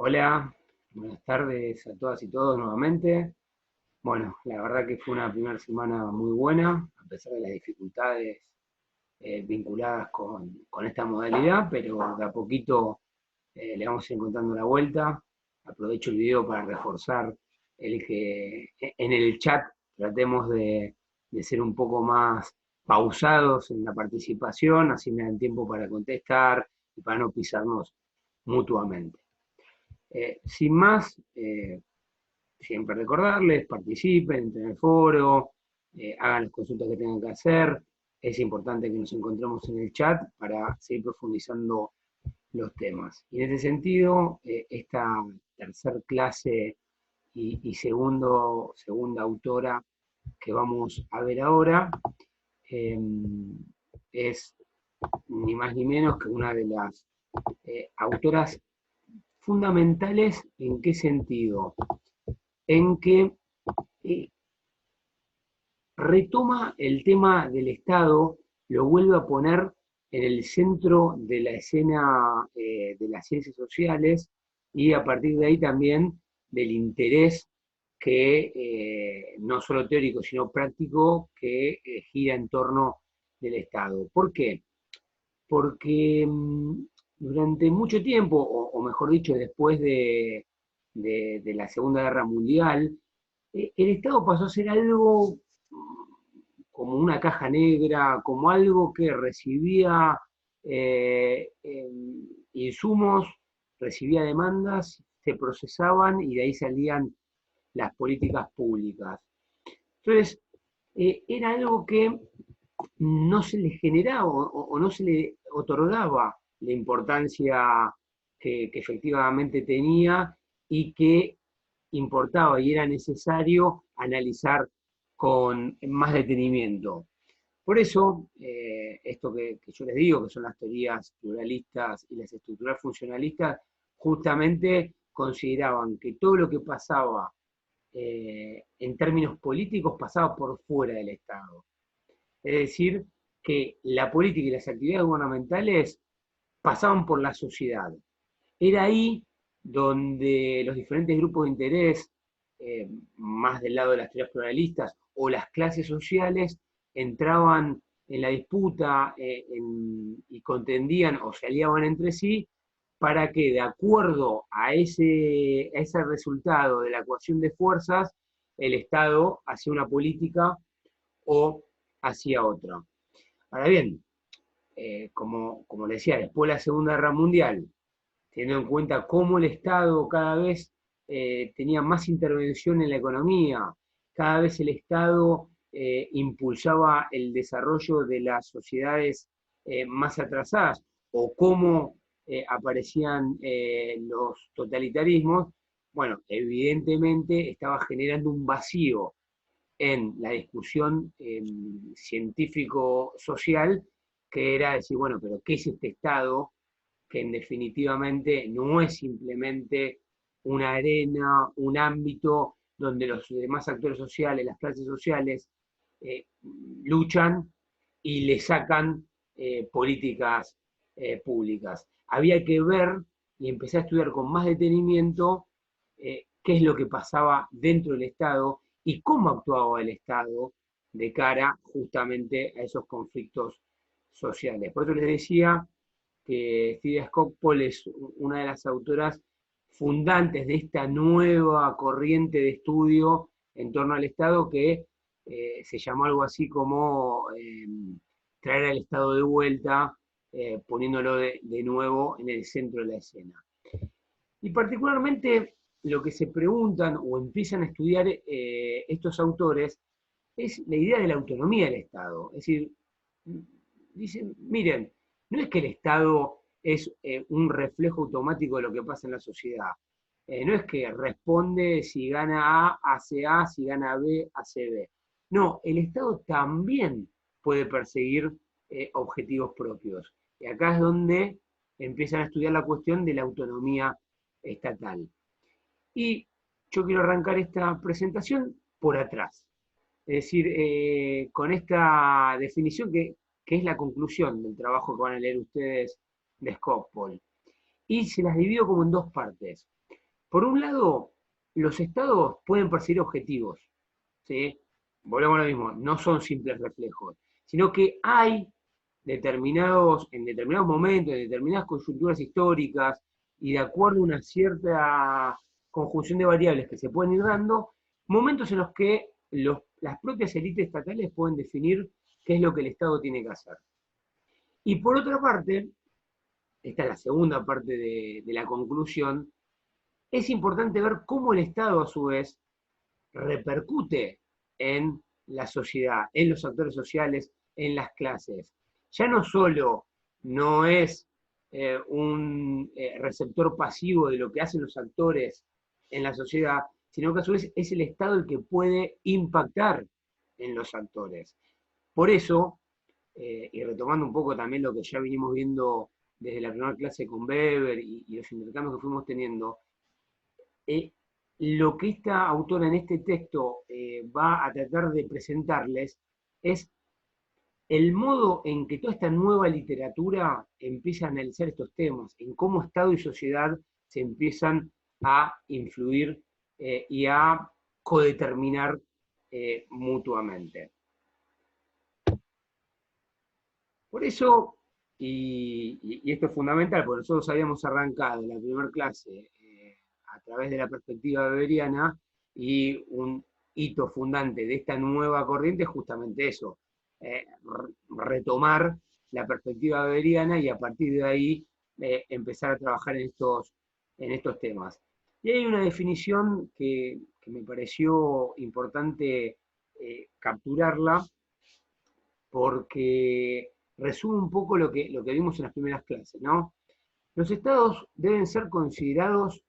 Hola, buenas tardes a todas y todos nuevamente. Bueno, la verdad que fue una primera semana muy buena, a pesar de las dificultades vinculadas con esta modalidad, pero de a poquito le vamos encontrando la vuelta. Aprovecho el video para reforzar el que en el chat tratemos de ser un poco más pausados en la participación, así me dan tiempo para contestar y para no pisarnos mutuamente. Sin más, siempre recordarles, participen, entren en el foro, hagan las consultas que tengan que hacer. Es importante que nos encontremos en el chat para seguir profundizando los temas. Y en ese sentido, esta tercer clase y segunda autora que vamos a ver ahora eh, es ni más ni menos que una de las autoras fundamentales. ¿En qué sentido? En que eh, retoma el tema del Estado, lo vuelve a poner en el centro de la escena de las ciencias sociales y a partir de ahí también del interés que no solo teórico, sino práctico, que gira en torno del Estado. ¿Por qué? Porque durante mucho tiempo, o mejor dicho, después de la Segunda Guerra Mundial, el Estado pasó a ser algo como una caja negra, como algo que recibía insumos, recibía demandas, se procesaban y de ahí salían las políticas públicas. Entonces, era algo que no se le generaba o no se le otorgaba la importancia que efectivamente tenía y que importaba y era necesario analizar con más detenimiento. Por eso, esto que yo les digo, que son las teorías pluralistas y las estructuras funcionalistas, justamente consideraban que todo lo que pasaba en términos políticos pasaba por fuera del Estado. Es decir, que la política y las actividades gubernamentales pasaban por la sociedad. Era ahí donde los diferentes grupos de interés, más del lado de las teorías pluralistas, o las clases sociales, entraban en la disputa y contendían o se aliaban entre sí para que, de acuerdo a ese resultado de la ecuación de fuerzas, el Estado hacía una política o hacía otra. Ahora bien, como le decía, después de la Segunda Guerra Mundial, teniendo en cuenta cómo el Estado cada vez tenía más intervención en la economía, cada vez el Estado impulsaba el desarrollo de las sociedades más atrasadas, o cómo aparecían los totalitarismos, bueno, evidentemente estaba generando un vacío en la discusión científico-social, que era decir, bueno, pero ¿qué es este Estado? Que en definitivamente no es simplemente una arena, un ámbito donde los demás actores sociales, las clases sociales, eh, luchan y le sacan políticas públicas. Había que ver y empezar a estudiar con más detenimiento qué es lo que pasaba dentro del Estado y cómo actuaba el Estado de cara justamente a esos conflictos sociales. Por eso les decía que Styria Skocpol es una de las autoras fundantes de esta nueva corriente de estudio en torno al Estado que se llamó algo así como traer al Estado de vuelta, poniéndolo de nuevo en el centro de la escena. Y particularmente lo que se preguntan o empiezan a estudiar estos autores es la idea de la autonomía del Estado. Es decir, dicen, miren, no es que el Estado es un reflejo automático de lo que pasa en la sociedad. No es que responde si gana A, hace A, si gana B, hace B. No, el Estado también puede perseguir objetivos propios. Y acá es donde empiezan a estudiar la cuestión de la autonomía estatal. Y yo quiero arrancar esta presentación por atrás. Es decir, con esta definición que es la conclusión del trabajo que van a leer ustedes de Skocpol. Y se las divido como en dos partes. Por un lado, los estados pueden perseguir objetivos, ¿sí? Volvemos a lo mismo, no son simples reflejos, sino que hay en determinados momentos, en determinadas coyunturas históricas, y de acuerdo a una cierta conjunción de variables que se pueden ir dando, momentos en los que las propias élites estatales pueden definir qué es lo que el Estado tiene que hacer. Y por otra parte, esta es la segunda parte de la conclusión, es importante ver cómo el Estado a su vez repercute en la sociedad, en los actores sociales, en las clases. Ya no solo no es un receptor pasivo de lo que hacen los actores en la sociedad, sino que a su vez es el Estado el que puede impactar en los actores. Por eso, y retomando un poco también lo que ya vinimos viendo desde la primera clase con Weber y los intercambios que fuimos teniendo, eh, lo que esta autora en este texto va a tratar de presentarles es el modo en que toda esta nueva literatura empieza a analizar estos temas, en cómo Estado y sociedad se empiezan a influir y a codeterminar mutuamente. Por eso, y esto es fundamental, porque nosotros habíamos arrancado la primera clase a través de la perspectiva weberiana, y un hito fundante de esta nueva corriente es justamente eso, retomar la perspectiva weberiana y a partir de ahí empezar a trabajar en estos temas. Y hay una definición que me pareció importante capturarla, porque resume un poco lo que vimos en las primeras clases, ¿no? Los estados deben ser considerados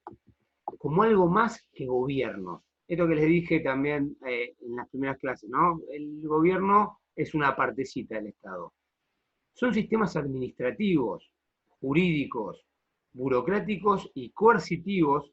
como algo más que gobiernos. Esto que les dije también en las primeras clases, ¿no? El gobierno es una partecita del Estado. Son sistemas administrativos, jurídicos, burocráticos y coercitivos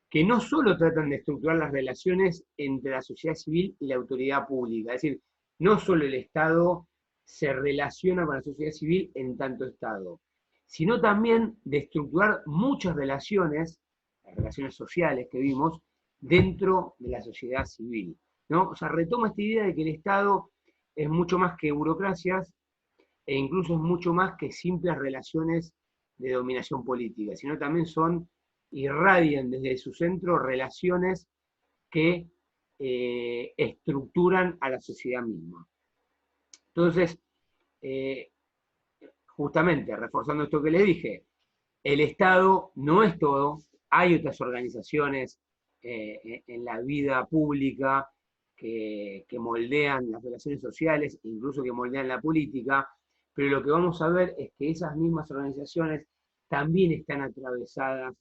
que no solo tratan de estructurar las relaciones entre la sociedad civil y la autoridad pública, es decir, no solo el Estado se relaciona con la sociedad civil en tanto Estado, sino también de estructurar muchas relaciones, las relaciones sociales que vimos, dentro de la sociedad civil, ¿no? O sea, retoma esta idea de que el Estado es mucho más que burocracias e incluso es mucho más que simples relaciones de dominación política, sino también irradian desde su centro relaciones que estructuran a la sociedad misma. Entonces, eh, justamente reforzando esto que le dije, el Estado no es todo, hay otras organizaciones en la vida pública que moldean las relaciones sociales, incluso que moldean la política, pero lo que vamos a ver es que esas mismas organizaciones también están atravesadas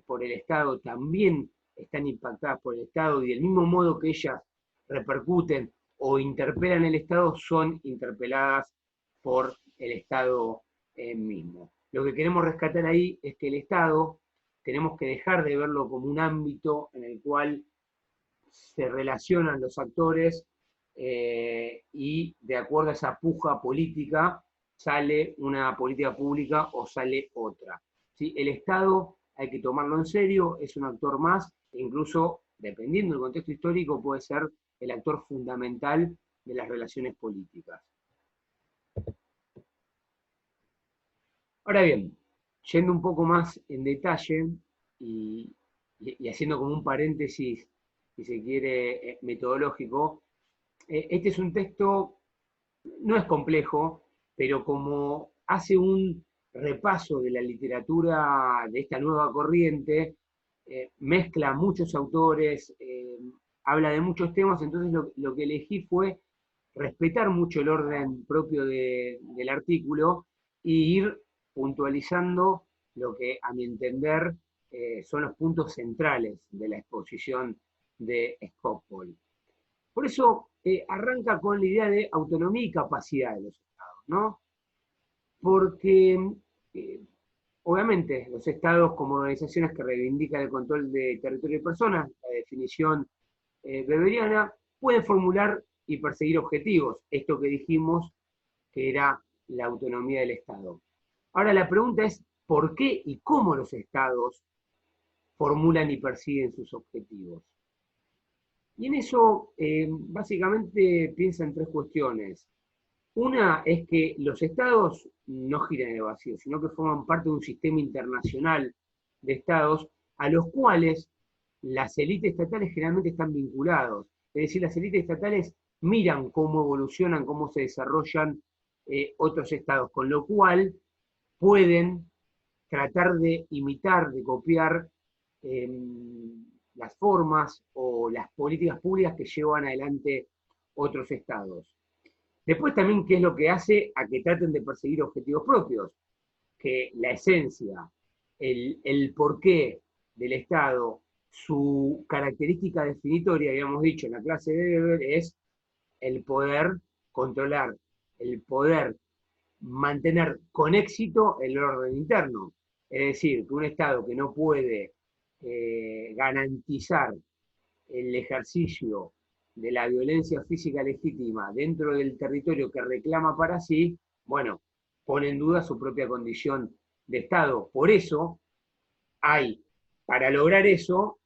por el Estado, también están impactadas por el Estado, y del mismo modo que ellas repercuten o interpelan el Estado, son interpeladas por el Estado mismo. Lo que queremos rescatar ahí es que el Estado tenemos que dejar de verlo como un ámbito en el cual se relacionan los actores y de acuerdo a esa puja política sale una política pública o sale otra. ¿Sí? El Estado hay que tomarlo en serio, es un actor más, e incluso dependiendo del contexto histórico puede ser el actor fundamental de las relaciones políticas. Ahora bien, yendo un poco más en detalle y, y haciendo como un paréntesis, si se quiere, metodológico, este es un texto, no es complejo, pero como hace un repaso de la literatura de esta nueva corriente, mezcla muchos autores, habla de muchos temas, entonces lo que elegí fue respetar mucho el orden propio del artículo e ir puntualizando lo que, a mi entender, son los puntos centrales de la exposición de Skocpol. Por eso arranca con la idea de autonomía y capacidad de los estados, ¿no? Porque obviamente los estados como organizaciones que reivindican el control de territorio y personas, la definición weberiana, pueden formular y perseguir objetivos, esto que dijimos que era la autonomía del Estado. Ahora la pregunta es, ¿por qué y cómo los estados formulan y persiguen sus objetivos. Y en eso, básicamente, piensa en tres cuestiones. Una es que los estados no giran en el vacío, sino que forman parte de un sistema internacional de estados a los cuales las élites estatales generalmente están vinculados. Es decir, las élites estatales miran cómo evolucionan, cómo se desarrollan otros estados, con lo cual pueden tratar de imitar, de copiar eh, las formas o las políticas públicas que llevan adelante otros estados. Después también, ¿qué es lo que hace a que traten de perseguir objetivos propios? Que la esencia, el porqué del Estado, su característica definitoria, habíamos dicho en la clase de Weber, es el poder controlar, el poder mantener con éxito el orden interno. Es decir, que un Estado que no puede garantizar el ejercicio de la violencia física legítima dentro del territorio que reclama para sí, bueno, pone en duda su propia condición de Estado. Por eso hay, para lograr eso,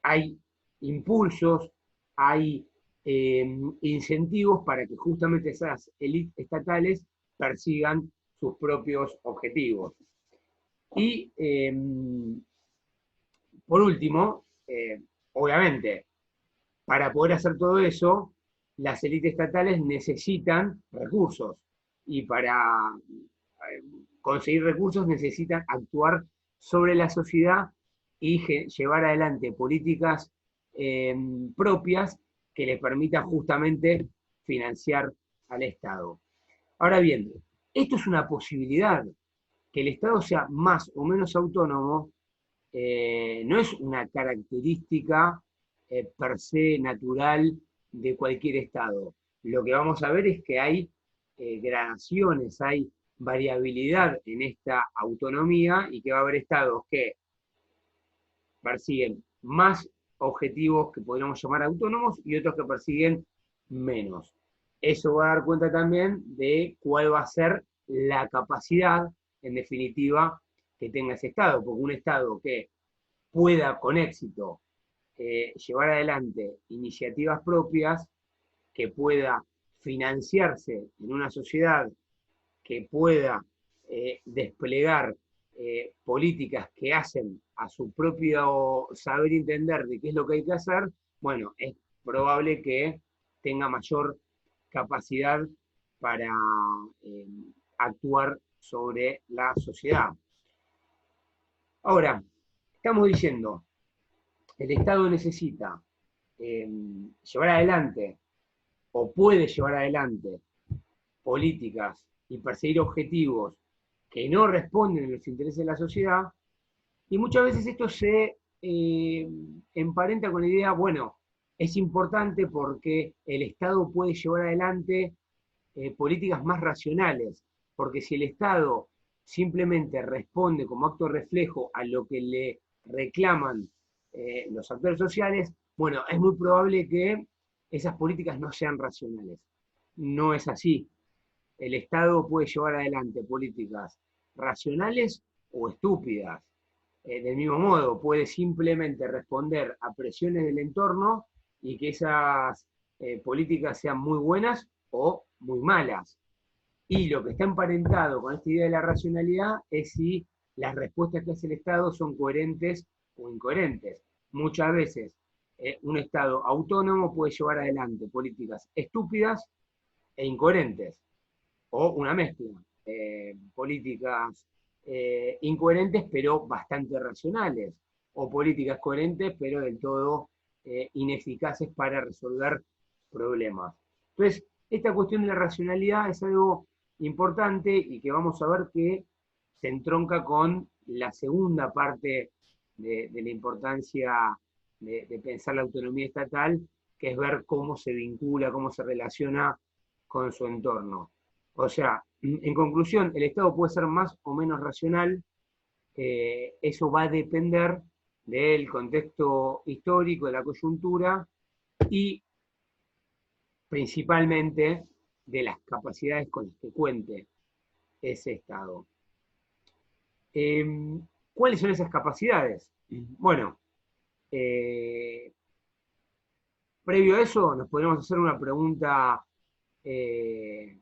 hay impulsos, hay incentivos para que justamente esas élites estatales persigan sus propios objetivos. Y por último, obviamente, para poder hacer todo eso, las élites estatales necesitan recursos y para conseguir recursos necesitan actuar sobre la sociedad y llevar adelante políticas propias que les permitan justamente financiar al Estado. Ahora bien, esto es una posibilidad. Que el Estado sea más o menos autónomo no es una característica per se natural de cualquier Estado. Lo que vamos a ver es que hay gradaciones, hay variabilidad en esta autonomía y que va a haber estados que persiguen más objetivos que podríamos llamar autónomos y otros que persiguen menos. Eso va a dar cuenta también de cuál va a ser la capacidad, en definitiva, que tenga ese Estado, porque un Estado que pueda con éxito llevar adelante iniciativas propias, que pueda financiarse en una sociedad, que pueda desplegar políticas que hacen a su propio saber entender de qué es lo que hay que hacer, bueno, es probable que tenga mayor capacidad para eh, actuar sobre la sociedad. Ahora, estamos diciendo, el Estado necesita llevar adelante o puede llevar adelante políticas y perseguir objetivos que no responden a los intereses de la sociedad, y muchas veces esto se emparenta con la idea, bueno, es importante porque el Estado puede llevar adelante políticas más racionales, porque si el Estado simplemente responde como acto reflejo a lo que le reclaman los actores sociales, bueno, es muy probable que esas políticas no sean racionales. No es así. El Estado puede llevar adelante políticas racionales o estúpidas. Del mismo modo, puede simplemente responder a presiones del entorno y que esas políticas sean muy buenas o muy malas. Y lo que está emparentado con esta idea de la racionalidad es si las respuestas que hace el Estado son coherentes o incoherentes. Muchas veces un Estado autónomo puede llevar adelante políticas estúpidas e incoherentes, o una mezcla, políticas incoherentes pero bastante racionales, o políticas coherentes pero del todo ineficaces para resolver problemas. Entonces, esta cuestión de la racionalidad es algo importante y que vamos a ver que se entronca con la segunda parte de la importancia de pensar la autonomía estatal, que es ver cómo se vincula, cómo se relaciona con su entorno. O sea, en conclusión, el Estado puede ser más o menos racional, eso va a depender del contexto histórico, de la coyuntura y principalmente de las capacidades con las que cuente ese Estado. ¿Cuáles son esas capacidades? Bueno, eh, previo a eso nos podríamos hacer una pregunta eh,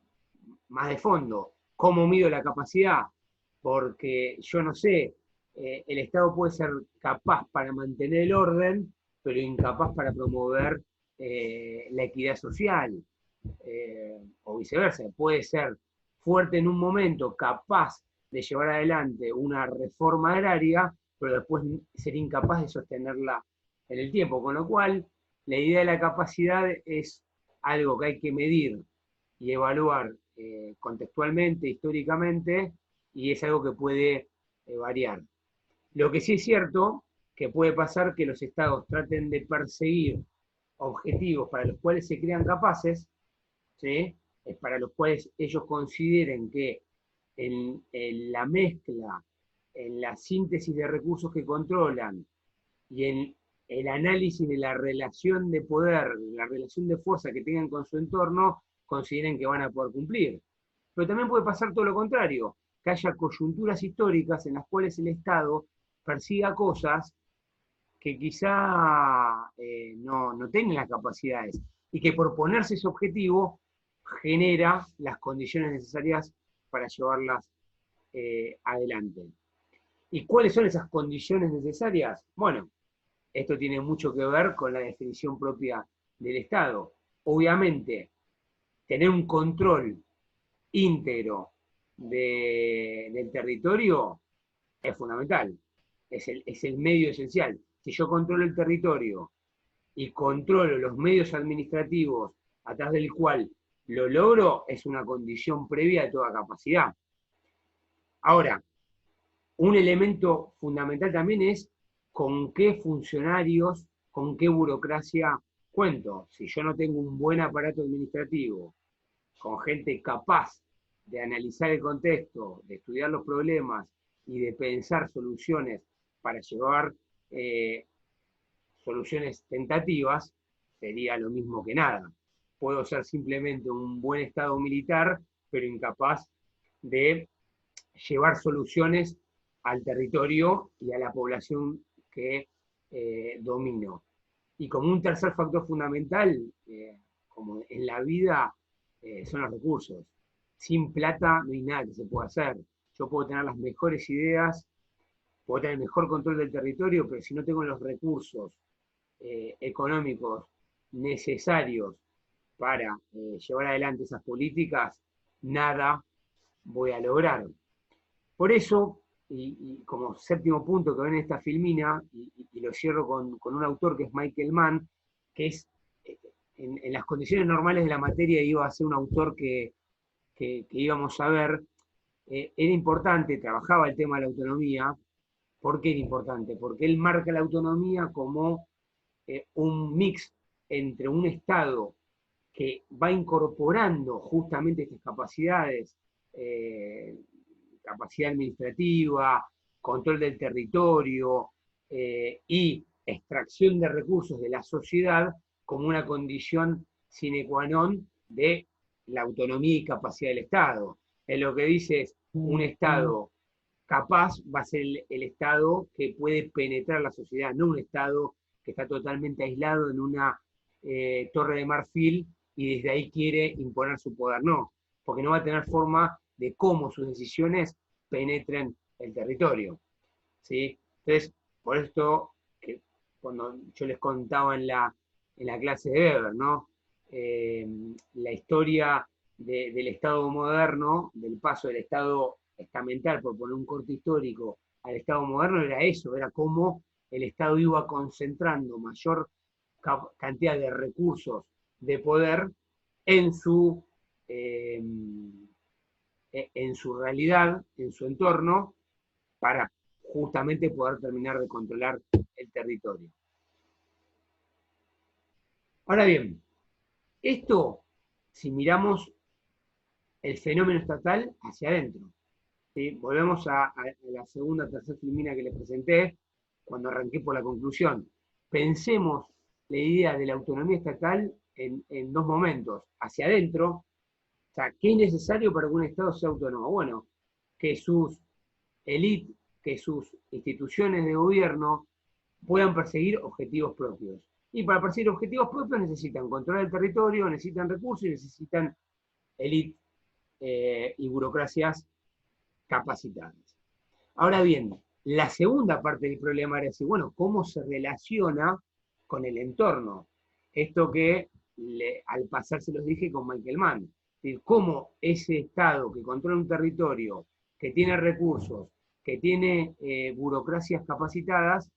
más de fondo. ¿Cómo mido la capacidad? Porque yo no sé, el Estado puede ser capaz para mantener el orden, pero incapaz para promover la equidad social, o viceversa. Puede ser fuerte en un momento, capaz de llevar adelante una reforma agraria, pero después ser incapaz de sostenerla en el tiempo. Con lo cual, la idea de la capacidad es algo que hay que medir y evaluar contextualmente, históricamente, y es algo que puede variar. Lo que sí es cierto, que puede pasar que los estados traten de perseguir objetivos para los cuales se crean capaces, ¿sí? Para los cuales ellos consideren que en la mezcla, en la síntesis de recursos que controlan y en el análisis de la relación de poder, la relación de fuerza que tengan con su entorno, consideren que van a poder cumplir. Pero también puede pasar todo lo contrario, que haya coyunturas históricas en las cuales el Estado persiga cosas que quizá no tengan las capacidades y que por ponerse ese objetivo genera las condiciones necesarias para llevarlas adelante. ¿Y cuáles son esas condiciones necesarias? Bueno, esto tiene mucho que ver con la definición propia del Estado. Obviamente, tener un control íntegro del territorio es fundamental, es el medio esencial. Si yo controlo el territorio y controlo los medios administrativos a través del cual lo logro, es una condición previa de toda capacidad. Ahora, un elemento fundamental también es con qué funcionarios, con qué burocracia cuento. Si yo no tengo un buen aparato administrativo, con gente capaz de analizar el contexto, de estudiar los problemas y de pensar soluciones para llevar soluciones tentativas, sería lo mismo que nada. Puedo ser simplemente un buen Estado militar, pero incapaz de llevar soluciones al territorio y a la población que domino. Y como un tercer factor fundamental, como en la vida, son los recursos. Sin plata no hay nada que se pueda hacer. Yo puedo tener las mejores ideas, puedo tener el mejor control del territorio, pero si no tengo los recursos económicos necesarios para llevar adelante esas políticas, nada voy a lograr. Por eso, y como séptimo punto que ven en esta filmina, y lo cierro con un autor que es Michael Mann, que es, en las condiciones normales de la materia iba a ser un autor que íbamos a ver, era importante, trabajaba el tema de la autonomía. ¿Por qué era importante? Porque él marca la autonomía como un mix entre un Estado que va incorporando justamente estas capacidades, capacidad administrativa, control del territorio y extracción de recursos de la sociedad como una condición sine qua non de la autonomía y capacidad del Estado. Es lo que dice es un Estado capaz va a ser el Estado que puede penetrar la sociedad, no un Estado que está totalmente aislado en una torre de marfil y desde ahí quiere imponer su poder. No, porque no va a tener forma de cómo sus decisiones penetren el territorio. ¿Sí? Entonces, por esto, que cuando yo les contaba en la clase de Weber, ¿no? La historia del Estado moderno, del paso del Estado estamental, por poner un corte histórico, al Estado moderno, era eso, era cómo el Estado iba concentrando mayor cantidad de recursos de poder en en su realidad, en su entorno, para justamente poder terminar de controlar el territorio. Ahora bien, esto, si miramos el fenómeno estatal hacia adentro, ¿sí? Volvemos a la segunda, tercera filmina que les presenté, cuando arranqué por la conclusión. Pensemos la idea de la autonomía estatal en dos momentos. Hacia adentro, o sea, ¿qué es necesario para que un Estado sea autónomo? Bueno, que sus élites que sus instituciones de gobierno puedan perseguir objetivos propios. Y para perseguir objetivos propios necesitan controlar el territorio, necesitan recursos y necesitan élite y burocracias capacitadas. Ahora bien, la segunda parte del problema era decir, bueno, ¿cómo se relaciona con el entorno? Esto que al pasar se los dije con Michael Mann. Es decir, cómo ese Estado que controla un territorio, que tiene recursos, que tiene burocracias capacitadas,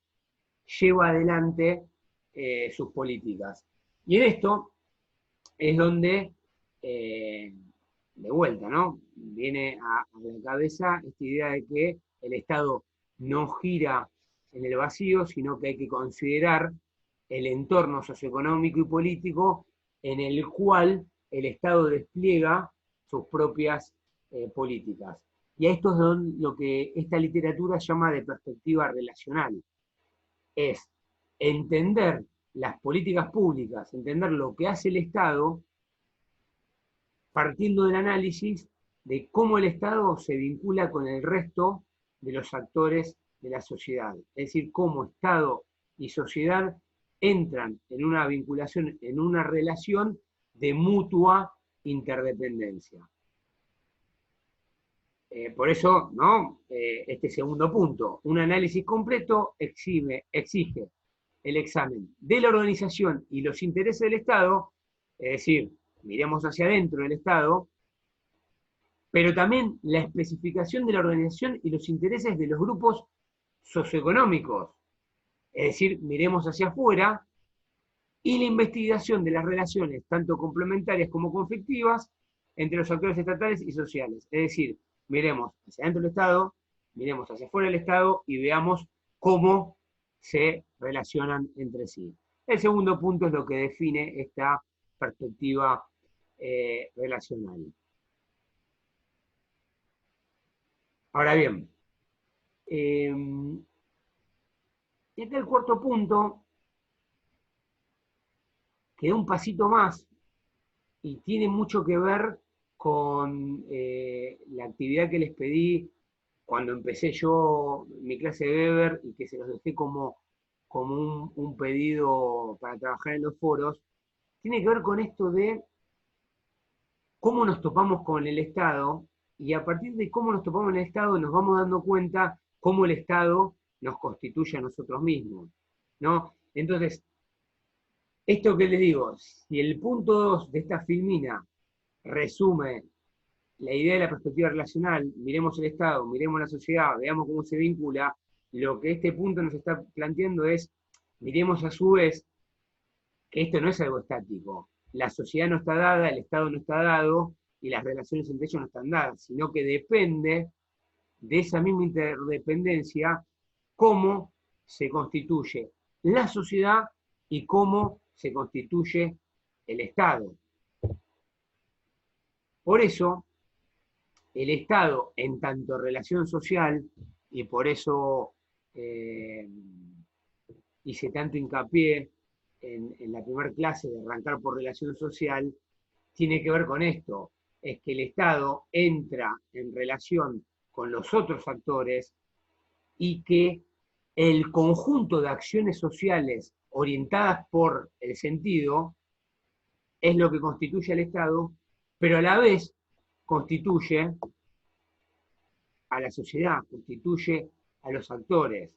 lleva adelante sus políticas. Y en esto es donde, de vuelta, ¿no? Viene a la cabeza esta idea de que el Estado no gira en el vacío, sino que hay que considerar el entorno socioeconómico y político en el cual el Estado despliega sus propias políticas. Y a esto es lo que esta literatura llama de perspectiva relacional. Es entender las políticas públicas, entender lo que hace el Estado, partiendo del análisis de cómo el Estado se vincula con el resto de los actores de la sociedad. Es decir, cómo Estado y sociedad entran en una vinculación, en una relación de mutua interdependencia. Por eso, ¿no? Este segundo punto, un análisis completo exige el examen de la organización y los intereses del Estado, es decir, miremos hacia adentro del Estado, pero también la especificación de la organización y los intereses de los grupos socioeconómicos, es decir, miremos hacia afuera, y la investigación de las relaciones, tanto complementarias como conflictivas, entre los actores estatales y sociales. Es decir, miremos hacia adentro del Estado, miremos hacia afuera del Estado y veamos cómo se relacionan entre sí. El segundo punto es lo que define esta perspectiva relacional. Ahora bien, y acá el cuarto punto, que da un pasito más y tiene mucho que ver con la actividad que les pedí cuando empecé yo mi clase de Weber y que se los dejé como un pedido para trabajar en los foros, tiene que ver con esto de cómo nos topamos con el Estado y a partir de cómo nos topamos en el Estado nos vamos dando cuenta cómo el Estado nos constituye a nosotros mismos, ¿no? Entonces, esto que les digo, si el punto 2 de esta filmina resume la idea de la perspectiva relacional, miremos el Estado, miremos la sociedad, veamos cómo se vincula, lo que este punto nos está planteando es, miremos a su vez que esto no es algo estático. La sociedad no está dada, el Estado no está dado, y las relaciones entre ellos no están dadas, sino que depende de esa misma interdependencia cómo se constituye la sociedad y cómo se constituye el Estado. Por eso, el Estado, en tanto relación social, y por eso hice tanto hincapié en la primera clase de arrancar por relación social, tiene que ver con esto, es que el Estado entra en relación con los otros actores y que el conjunto de acciones sociales orientadas por el sentido es lo que constituye al Estado, pero a la vez constituye a la sociedad, constituye a los actores.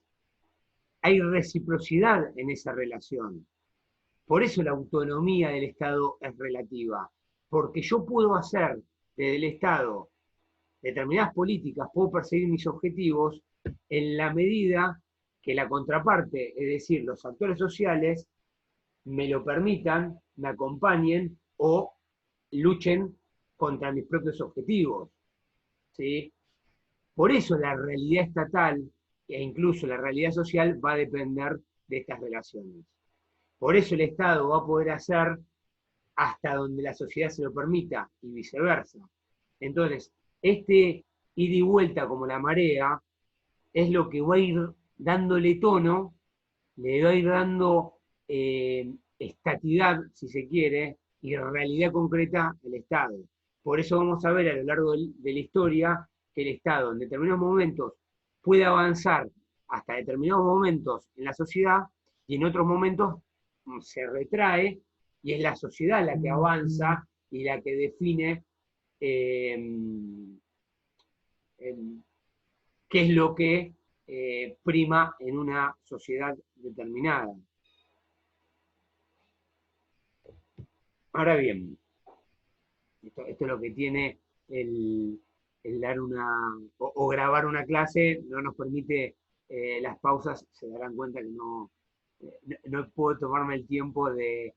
Hay reciprocidad en esa relación. Por eso la autonomía del Estado es relativa, porque yo puedo hacer desde el Estado determinadas políticas, puedo perseguir mis objetivos en la medida que la contraparte, es decir, los actores sociales, me lo permitan, me acompañen o luchen contra mis propios objetivos. ¿Sí? Por eso la realidad estatal e incluso la realidad social va a depender de estas relaciones. Por eso el Estado va a poder hacer hasta donde la sociedad se lo permita y viceversa. Entonces, este ida y vuelta como la marea es lo que va a ir dándole tono, le va a ir dando estatidad, si se quiere, y realidad concreta al Estado. Por eso vamos a ver a lo largo de la historia que el Estado en determinados momentos puede avanzar hasta determinados momentos en la sociedad y en otros momentos se retrae y es la sociedad la que avanza y la que define eh, qué es lo que prima en una sociedad determinada. Ahora bien, esto es lo que tiene el dar o grabar una clase, no nos permite las pausas, se darán cuenta que no puedo tomarme el tiempo de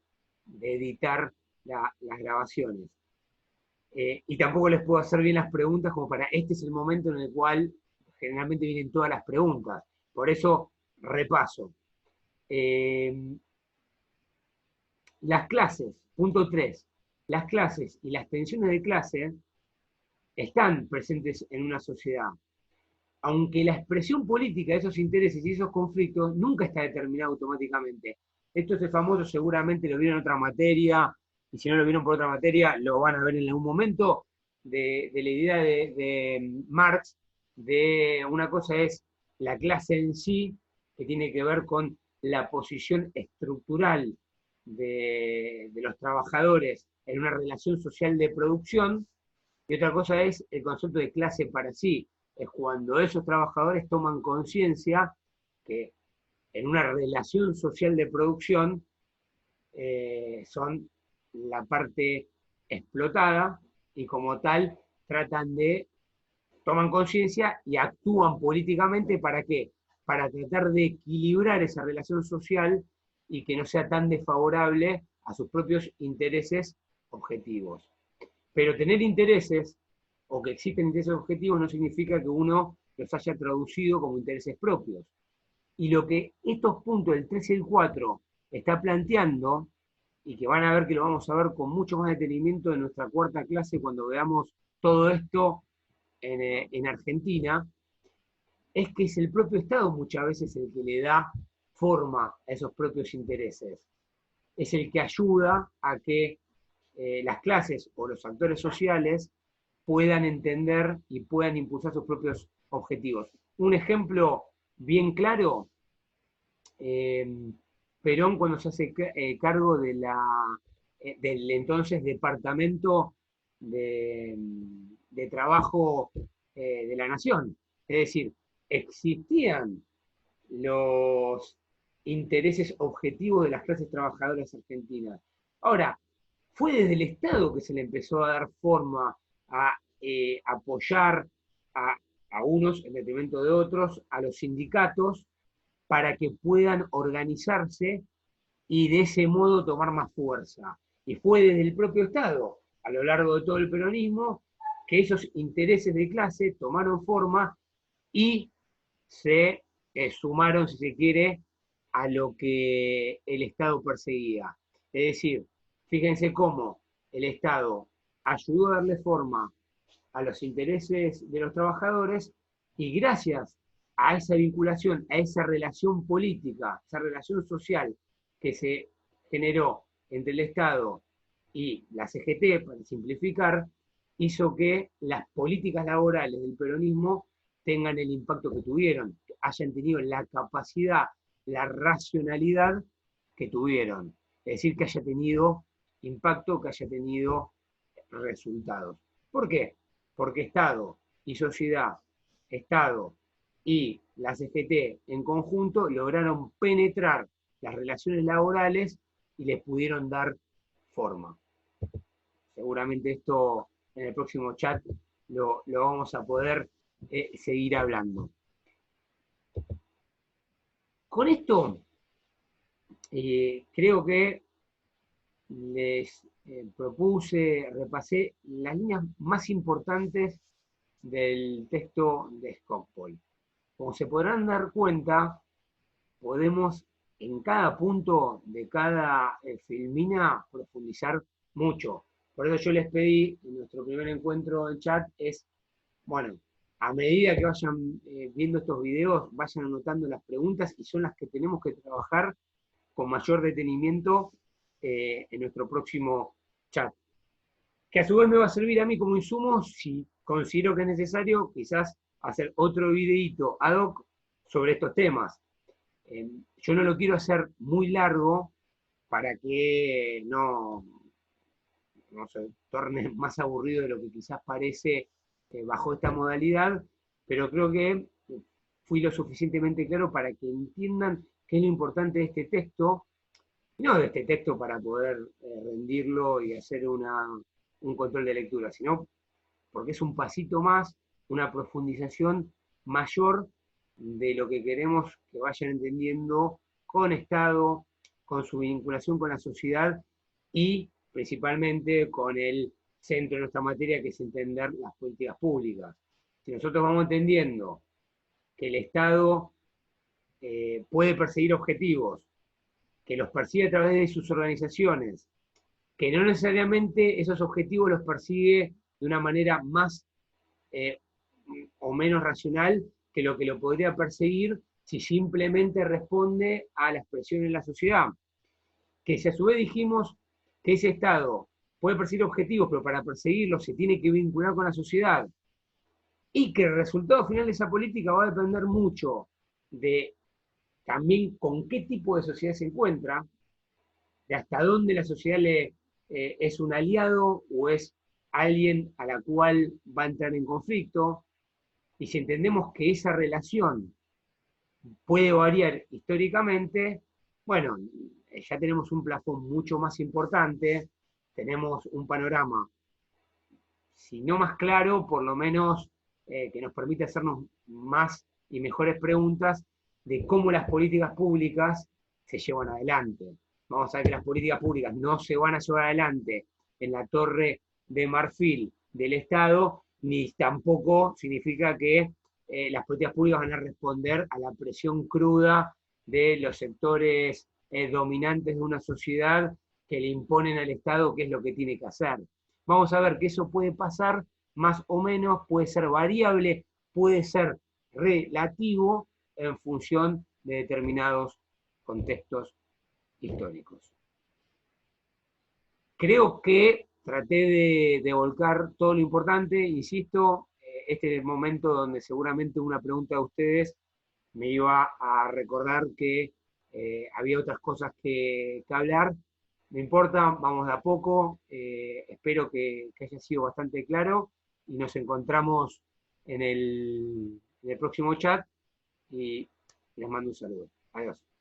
editar las grabaciones. Y tampoco les puedo hacer bien las preguntas como para, este es el momento en el cual generalmente vienen todas las preguntas. Por eso repaso. Las clases, punto 3, las clases y las tensiones de clase están presentes en una sociedad, aunque la expresión política de esos intereses y esos conflictos nunca está determinada automáticamente. Esto es famoso, seguramente lo vieron en otra materia, y si no lo vieron por otra materia, lo van a ver en algún momento, de la idea de Marx, de una cosa es la clase en sí, que tiene que ver con la posición estructural de los trabajadores en una relación social de producción, y otra cosa es el concepto de clase para sí, es cuando esos trabajadores toman conciencia que en una relación social de producción son la parte explotada y como tal tratan de, toman conciencia y actúan políticamente ¿para qué? Para tratar de equilibrar esa relación social y que no sea tan desfavorable a sus propios intereses objetivos. Pero tener intereses o que existen intereses objetivos no significa que uno los haya traducido como intereses propios. Y lo que estos puntos, el 3 y el 4, está planteando, y que van a ver que lo vamos a ver con mucho más detenimiento en nuestra cuarta clase cuando veamos todo esto en Argentina, es que es el propio Estado muchas veces el que le da forma a esos propios intereses. Es el que ayuda a que las clases o los actores sociales puedan entender y puedan impulsar sus propios objetivos. Un ejemplo bien claro, eh, Perón cuando se hace cargo del entonces Departamento de Trabajo de la Nación. Es decir, existían los intereses objetivos de las clases trabajadoras argentinas. Ahora, fue desde el Estado que se le empezó a dar forma a apoyar a, a unos en detrimento de otros, a los sindicatos, para que puedan organizarse y de ese modo tomar más fuerza. Y fue desde el propio Estado, a lo largo de todo el peronismo, que esos intereses de clase tomaron forma y se sumaron, si se quiere, a lo que el Estado perseguía. Es decir, fíjense cómo el Estado ayudó a darle forma a los intereses de los trabajadores y gracias a esa vinculación, a esa relación política, esa relación social que se generó entre el Estado y la CGT, para simplificar, hizo que las políticas laborales del peronismo tengan el impacto que tuvieron, hayan tenido la capacidad, la racionalidad que tuvieron. Es decir, que haya tenido impacto, que haya tenido resultados. ¿Por qué? Porque Estado y sociedad, Estado y la CGT en conjunto lograron penetrar las relaciones laborales y les pudieron dar forma. Seguramente esto en el próximo chat lo vamos a poder seguir hablando. Con esto, creo que les propuse, repasé las líneas más importantes del texto de Skocpol. Como se podrán dar cuenta, podemos en cada punto de cada filmina profundizar mucho. Por eso yo les pedí en nuestro primer encuentro en chat es, bueno, a medida que vayan viendo estos videos, vayan anotando las preguntas y son las que tenemos que trabajar con mayor detenimiento en nuestro próximo chat. Que a su vez me va a servir a mí como insumo si considero que es necesario, quizás hacer otro videíto ad hoc sobre estos temas. Yo no lo quiero hacer muy largo para que no se torne más aburrido de lo que quizás parece bajo esta modalidad, pero creo que fui lo suficientemente claro para que entiendan qué es lo importante de este texto, y no de este texto para poder rendirlo y hacer un control de lectura, sino porque es un pasito más, una profundización mayor de lo que queremos que vayan entendiendo con Estado, con su vinculación con la sociedad y principalmente con el centro de nuestra materia, que es entender las políticas públicas. Si nosotros vamos entendiendo que el Estado puede perseguir objetivos, que los persigue a través de sus organizaciones, que no necesariamente esos objetivos los persigue de una manera más eh, o menos racional que lo podría perseguir si simplemente responde a la expresión en la sociedad. Que si a su vez dijimos que ese Estado puede perseguir objetivos, pero para perseguirlos se tiene que vincular con la sociedad, y que el resultado final de esa política va a depender mucho de también con qué tipo de sociedad se encuentra, de hasta dónde la sociedad es un aliado o es alguien a la cual va a entrar en conflicto, y si entendemos que esa relación puede variar históricamente, bueno, ya tenemos un plafón mucho más importante, tenemos un panorama, si no más claro, por lo menos que nos permite hacernos más y mejores preguntas de cómo las políticas públicas se llevan adelante. Vamos a ver que las políticas públicas no se van a llevar adelante en la torre de marfil del Estado, ni tampoco significa que las políticas públicas van a responder a la presión cruda de los sectores dominantes de una sociedad que le imponen al Estado qué es lo que tiene que hacer. Vamos a ver que eso puede pasar más o menos, puede ser variable, puede ser relativo en función de determinados contextos históricos. Creo que traté de volcar todo lo importante, insisto, este es el momento donde seguramente una pregunta de ustedes me iba a recordar que había otras cosas que hablar. No importa, vamos de a poco, espero que haya sido bastante claro y nos encontramos en el próximo chat y les mando un saludo. Adiós.